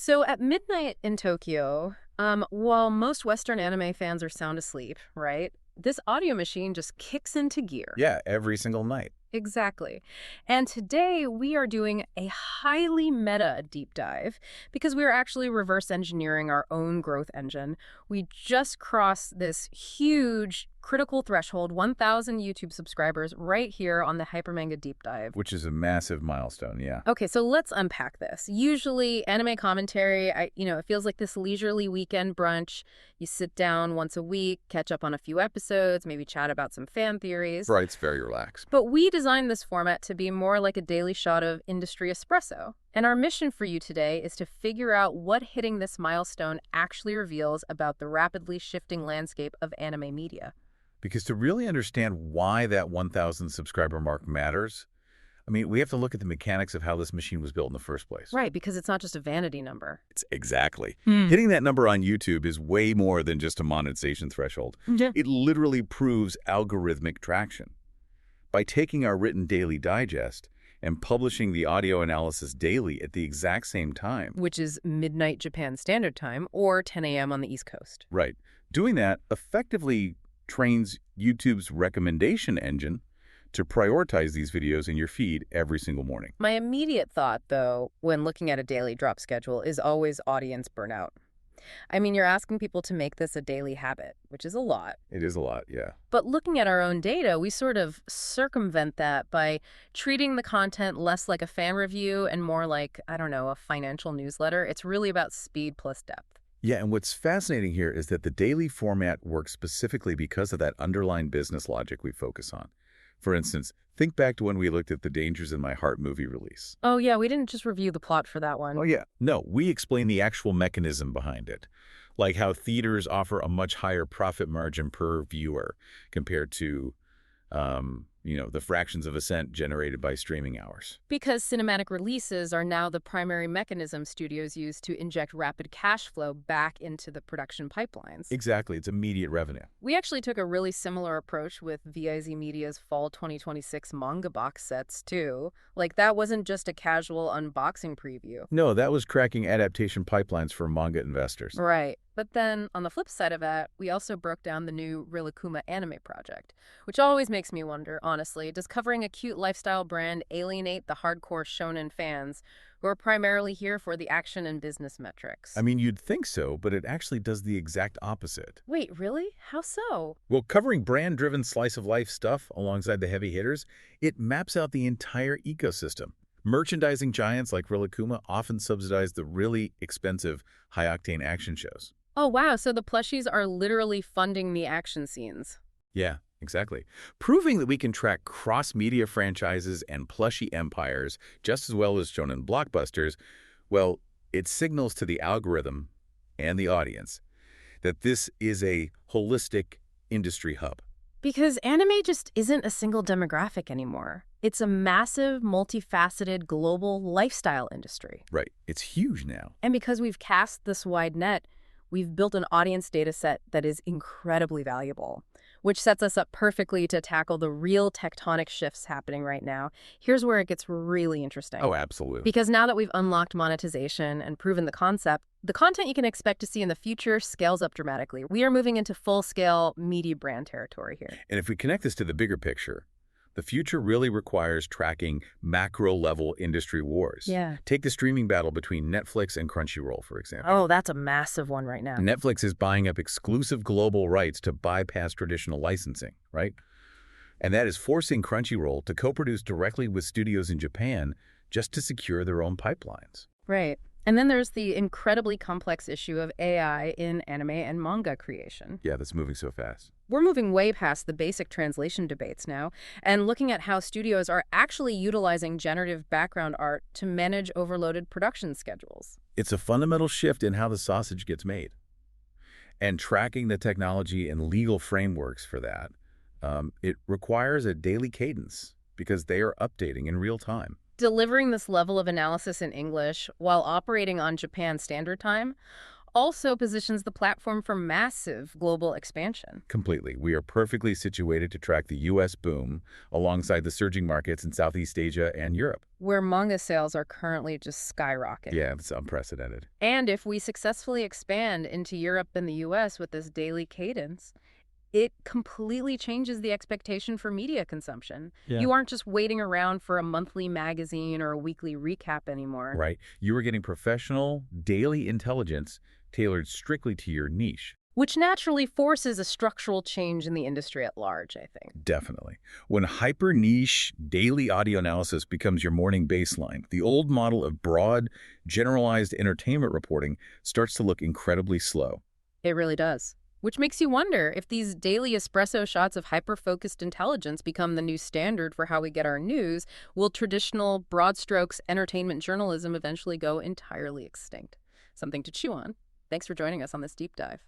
So at midnight in Tokyo, while most Western anime fans are sound asleep, right? This audio machine just kicks into gear. Yeah, every single night. Exactly. And today we are doing a highly meta deep dive because we are actually reverse engineering our own growth engine. We just crossed this huge critical threshold, 1,000 YouTube subscribers right here on the Hypermanga Deep Dive. Which is a massive milestone, yeah. Okay, so let's unpack this. Usually anime commentary, it feels like this leisurely weekend brunch. You sit down once a week, catch up on a few episodes, maybe chat about some fan theories. Right, it's very relaxed. But we designed this format to be more like a daily shot of industry espresso. And our mission for you today is to figure out what hitting this milestone actually reveals about the rapidly shifting landscape of anime media. Because to really understand why that 1,000 subscriber mark matters, we have to look at the mechanics of how this machine was built in the first place. Right, because it's not just a vanity number. It's exactly. Hitting that number on YouTube is way more than just a monetization threshold. Yeah. It literally proves algorithmic traction. By taking our written daily digest and publishing the audio analysis daily at the exact same time. Which is midnight Japan Standard Time or 10 a.m. on the East Coast. Right. Doing that effectively trains YouTube's recommendation engine to prioritize these videos in your feed every single morning. My immediate thought, though, when looking at a daily drop schedule is always audience burnout. You're asking people to make this a daily habit, which is a lot. It is a lot, yeah. But looking at our own data, we sort of circumvent that by treating the content less like a fan review and more like, a financial newsletter. It's really about speed plus depth. Yeah, and what's fascinating here is that the daily format works specifically because of that underlying business logic we focus on. For instance, think back to when we looked at the Dangers in My Heart movie release. Oh, yeah, we didn't just review the plot for that one. Oh, yeah. No, we explain the actual mechanism behind it, like how theaters offer a much higher profit margin per viewer compared to, the fractions of a cent generated by streaming hours. Because cinematic releases are now the primary mechanism studios use to inject rapid cash flow back into the production pipelines. Exactly. It's immediate revenue. We actually took a really similar approach with VIZ Media's Fall 2026 manga box sets, too. That wasn't just a casual unboxing preview. No, that was cracking adaptation pipelines for manga investors. Right. But then, on the flip side of that, we also broke down the new Rilakkuma anime project, which always makes me wonder, honestly, does covering a cute lifestyle brand alienate the hardcore shonen fans who are primarily here for the action and business metrics? You'd think so, but it actually does the exact opposite. Wait, really? How so? Well, covering brand-driven slice-of-life stuff alongside the heavy hitters, it maps out the entire ecosystem. Merchandising giants like Rilakkuma often subsidize the really expensive, high-octane action shows. Oh, wow. So the plushies are literally funding the action scenes. Yeah, exactly. Proving that we can track cross-media franchises and plushie empires just as well as shonen blockbusters, well, it signals to the algorithm and the audience that this is a holistic industry hub. Because anime just isn't a single demographic anymore. It's a massive, multifaceted, global lifestyle industry. Right. It's huge now. And because we've cast this wide net, we've built an audience data set that is incredibly valuable, which sets us up perfectly to tackle the real tectonic shifts happening right now. Here's where it gets really interesting. Oh, absolutely. Because now that we've unlocked monetization and proven the concept, the content you can expect to see in the future scales up dramatically. We are moving into full-scale media brand territory here. And if we connect this to the bigger picture, the future really requires tracking macro-level industry wars. Yeah. Take the streaming battle between Netflix and Crunchyroll, for example. Oh, that's a massive one right now. Netflix is buying up exclusive global rights to bypass traditional licensing, right? And that is forcing Crunchyroll to co-produce directly with studios in Japan just to secure their own pipelines. Right. And then there's the incredibly complex issue of AI in anime and manga creation. Yeah, that's moving so fast. We're moving way past the basic translation debates now and looking at how studios are actually utilizing generative background art to manage overloaded production schedules. It's a fundamental shift in how the sausage gets made. And tracking the technology and legal frameworks for that, it requires a daily cadence because they are updating in real time. Delivering this level of analysis in English while operating on Japan Standard Time, also positions the platform for massive global expansion. Completely. We are perfectly situated to track the U.S. boom alongside the surging markets in Southeast Asia and Europe. Where manga sales are currently just skyrocketing. Yeah, it's unprecedented. And if we successfully expand into Europe and the US with this daily cadence, it completely changes the expectation for media consumption. Yeah. You aren't just waiting around for a monthly magazine or a weekly recap anymore. Right. You are getting professional, daily intelligence tailored strictly to your niche. Which naturally forces a structural change in the industry at large, I think. Definitely. When hyper-niche daily audio analysis becomes your morning baseline, the old model of broad, generalized entertainment reporting starts to look incredibly slow. It really does. Which makes you wonder if these daily espresso shots of hyper-focused intelligence become the new standard for how we get our news, will traditional, broad strokes entertainment journalism eventually go entirely extinct? Something to chew on. Thanks for joining us on this deep dive.